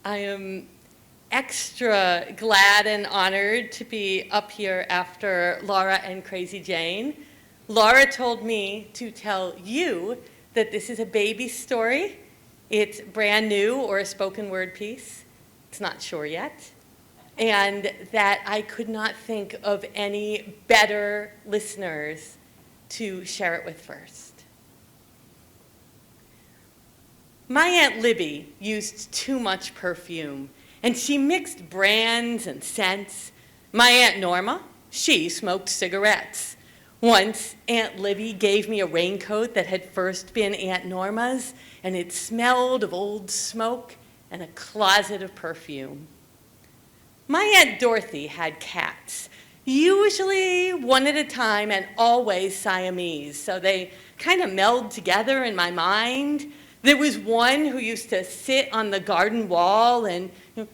I am extra glad and honored to be up here after Laura and Crazy Jane. Laura told me to tell you that this is a baby story. It's brand new or a spoken word piece. It's not sure yet. And that I could not think of any better listeners to share it with first. My Aunt Libby used too much perfume, and she mixed brands and scents. My Aunt Norma, she smoked cigarettes. Once, Aunt Libby gave me a raincoat that had first been Aunt Norma's, and it smelled of old smoke and a closet of perfume. My Aunt Dorothy had cats, usually one at a time and always Siamese, so they kind of meld together in my mind. There was one who used to sit on the garden wall and to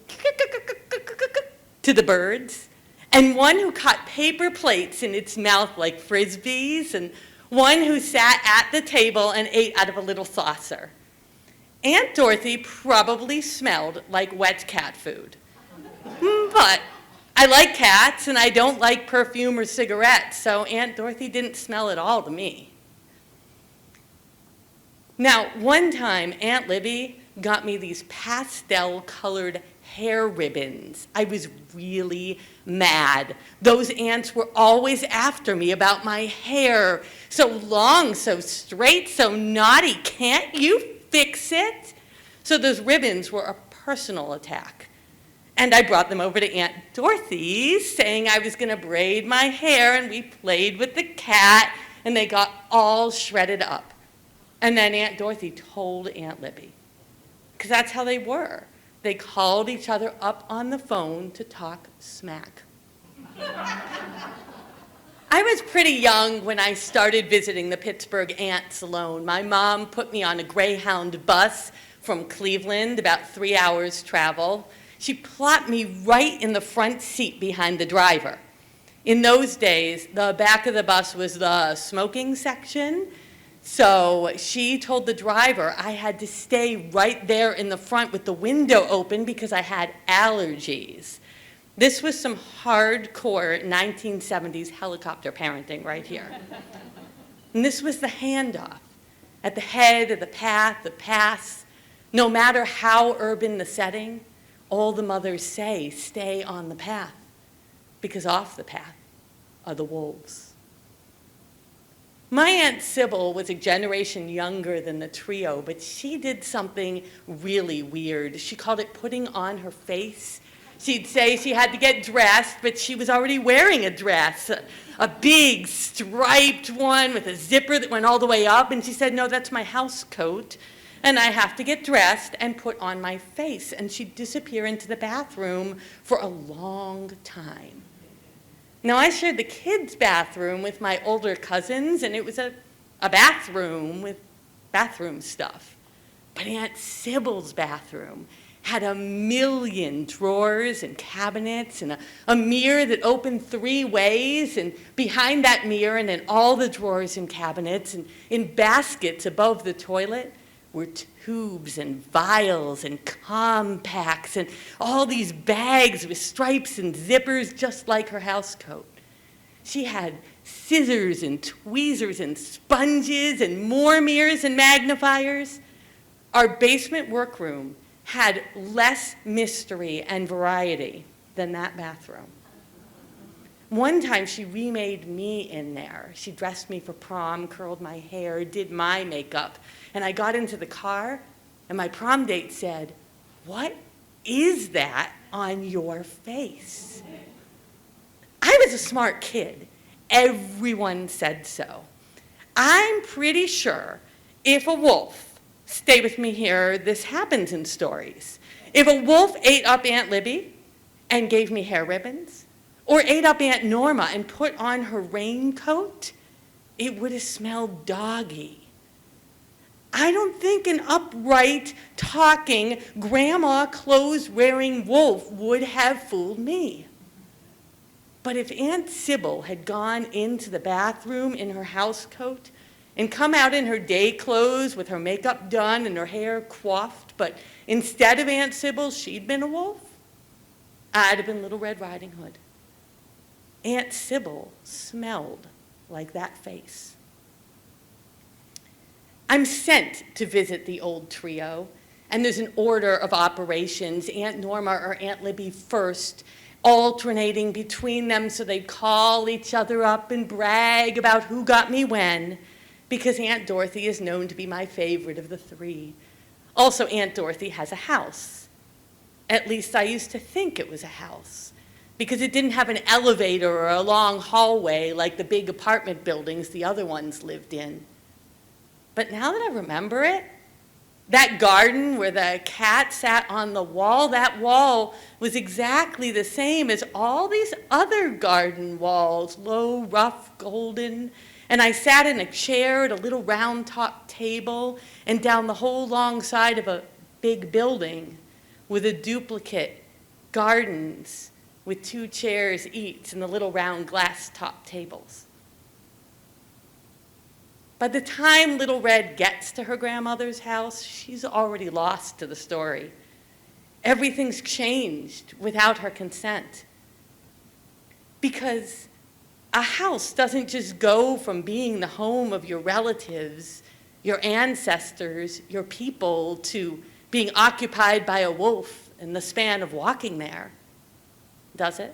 the birds, and one who caught paper plates in its mouth like frisbees, and one who sat at the table and ate out of a little saucer. Aunt Dorothy probably smelled like wet cat food. But I like cats and I don't like perfume or cigarettes, so Aunt Dorothy didn't smell at all to me. Now, one time, Aunt Libby got me these pastel-colored hair ribbons. I was really mad. Those aunts were always after me about my hair. So long, so straight, so naughty. Can't you fix it? So those ribbons were a personal attack. And I brought them over to Aunt Dorothy, saying I was going to braid my hair, and we played with the cat, and they got all shredded up. And then Aunt Dorothy told Aunt Libby, because that's how they were. They called each other up on the phone to talk smack. I was pretty young when I started visiting the Pittsburgh aunts alone. My mom put me on a Greyhound bus from Cleveland, about 3 hours travel. She plopped me right in the front seat behind the driver. In those days, the back of the bus was the smoking section, so she told the driver I had to stay right there in the front with the window open because I had allergies. This was some hardcore 1970s helicopter parenting right here. And this was the handoff. At the head of the path, the pass, no matter how urban the setting, all the mothers say, stay on the path, because off the path are the wolves. My Aunt Sybil was a generation younger than the trio, but she did something really weird. She called it putting on her face. She'd say she had to get dressed, but she was already wearing a dress, a big striped one with a zipper that went all the way up, and she said, no, that's my house coat. And I have to get dressed and put on my face. And she'd disappear into the bathroom for a long time. Now, I shared the kids' bathroom with my older cousins, and it was a bathroom with bathroom stuff. But Aunt Sybil's bathroom had a million drawers and cabinets and a mirror that opened 3 ways, and behind that mirror and in all the drawers and cabinets and in baskets above the toilet were tubes and vials and compacts and all these bags with stripes and zippers just like her house coat. She had scissors and tweezers and sponges and more mirrors and magnifiers. Our basement workroom had less mystery and variety than that bathroom. One time she remade me in there. She dressed me for prom, curled my hair, did my makeup. And I got into the car, and my prom date said, "What is that on your face?" I was a smart kid. Everyone said so. I'm pretty sure if a wolf, stay with me here, this happens in stories. If a wolf ate up Aunt Libby and gave me hair ribbons, or ate up Aunt Norma and put on her raincoat, it would have smelled doggy. I don't think an upright, talking, grandma clothes-wearing wolf would have fooled me. But if Aunt Sybil had gone into the bathroom in her house coat, and come out in her day clothes with her makeup done and her hair coiffed, but instead of Aunt Sybil, she'd been a wolf, I'd have been Little Red Riding Hood. Aunt Sybil smelled like that face. I'm sent to visit the old trio, and there's an order of operations. Aunt Norma or Aunt Libby first, alternating between them so they'd call each other up and brag about who got me when, because Aunt Dorothy is known to be my favorite of the three. Also, Aunt Dorothy has a house. At least I used to think it was a house, because it didn't have an elevator or a long hallway like the big apartment buildings the other ones lived in. But now that I remember it, that garden where the cat sat on the wall, that wall was exactly the same as all these other garden walls, low, rough, golden. And I sat in a chair at a little round-top table and down the whole long side of a big building with a duplicate gardens with 2 chairs each and the little round glass-top tables. By the time Little Red gets to her grandmother's house, she's already lost to the story. Everything's changed without her consent. Because a house doesn't just go from being the home of your relatives, your ancestors, your people, to being occupied by a wolf in the span of walking there, does it?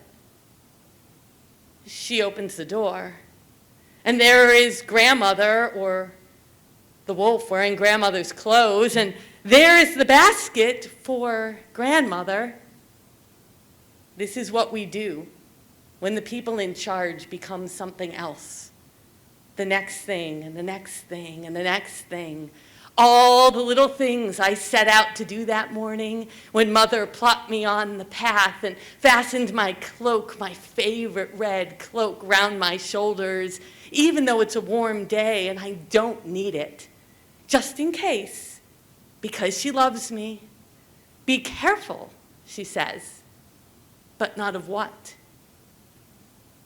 She opens the door. And there is grandmother, or the wolf wearing grandmother's clothes, and there is the basket for grandmother. This is what we do when the people in charge become something else. The next thing, and the next thing, and the next thing. All the little things I set out to do that morning when Mother plopped me on the path and fastened my cloak, my favorite red cloak, round my shoulders, even though it's a warm day and I don't need it, just in case, because she loves me. Be careful, she says, but not of what?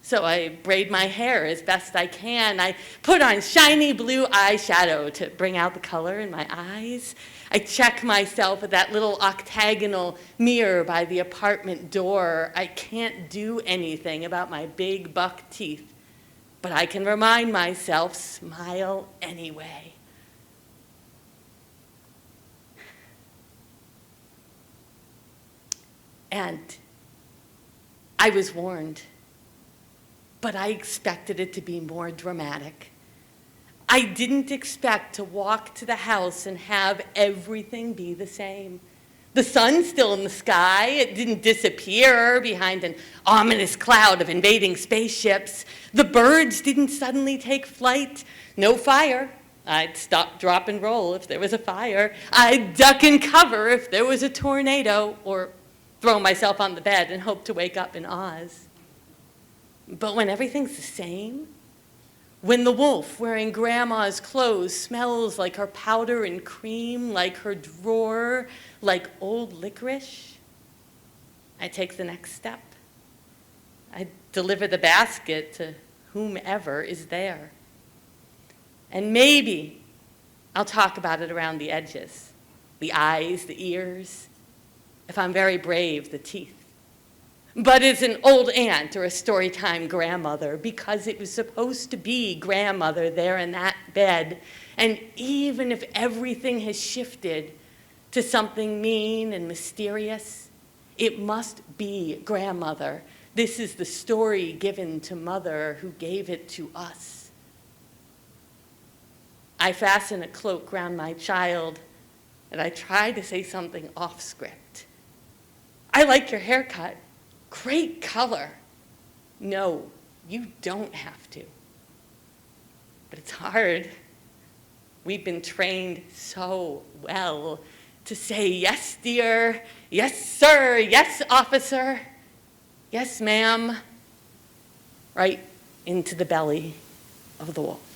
So I braid my hair as best I can. I put on shiny blue eyeshadow to bring out the color in my eyes. I check myself at that little octagonal mirror by the apartment door. I can't do anything about my big buck teeth, but I can remind myself, smile anyway. And I was warned. But I expected it to be more dramatic. I didn't expect to walk to the house and have everything be the same. The sun's still in the sky. It didn't disappear behind an ominous cloud of invading spaceships. The birds didn't suddenly take flight. No fire. I'd stop, drop, and roll if there was a fire. I'd duck and cover if there was a tornado, or throw myself on the bed and hope to wake up in Oz. But when everything's the same, when the wolf wearing grandma's clothes smells like her powder and cream, like her drawer, like old licorice, I take the next step. I deliver the basket to whomever is there. And maybe I'll talk about it around the edges, the eyes, the ears, if I'm very brave, the teeth. But as an old aunt or a storytime grandmother, because it was supposed to be grandmother there in that bed, and even if everything has shifted to something mean and mysterious, it must be grandmother. This is the story given to Mother who gave it to us. I fasten a cloak round my child, and I try to say something off script. I like your haircut. Great color. No, you don't have to. But it's hard. We've been trained so well to say, yes, dear, yes, sir, yes, officer, yes, ma'am, right into the belly of the wolf.